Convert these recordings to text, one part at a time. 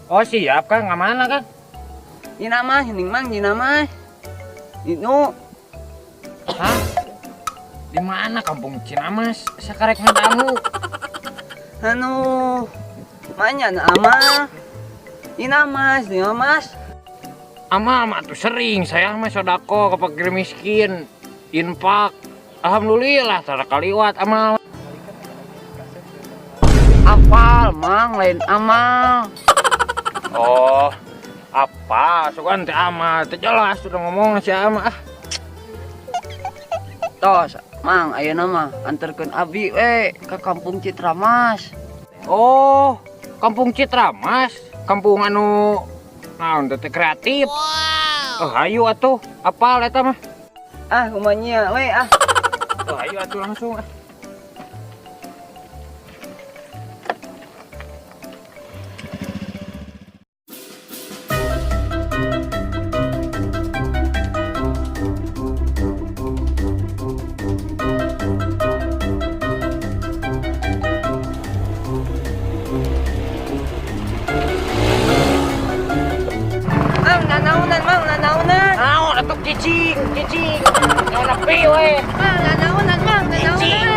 Oh siap Kang, mana Kang? Dina mah, hining mang dina mah. Itu Hah? Di mana kampung Cinamas? Sakarek ngadangu. anu manya na ama. Dina mas. Amal mah tuh sering saya mah sodako ke fakir miskin, infak. Alhamdulillah tara kaliwat amal. Apal mang lain amal. Oh, apa? Sukan teh amal, teh jelas sudah ngomong si ama. Tos, mang ayeuna mah anterkeun abi we ka kampung Citramas. Oh, kampung Citramas, kampung anu naon teh kreatif. Oh, ayo atuh, apal eta mah. Ah, kumanya we ah. Oh, ayo atuh langsung. Nanaunan. Naon atuh cicing. Nyawa nepi we. Mang nanaunan.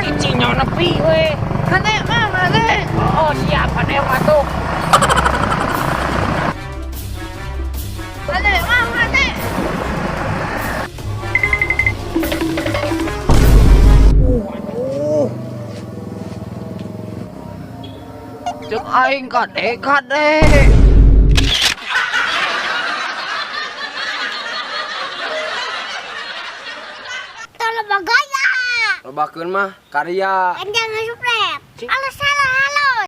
Cicing nyawa nepi we. Kade mang kade. Oh, siap Kade mah tuh. Kade mang kade. Aduh. Cek aing kade. Bagaya. Lobakeun mah karya. Kan jangan subscribe. Alasan.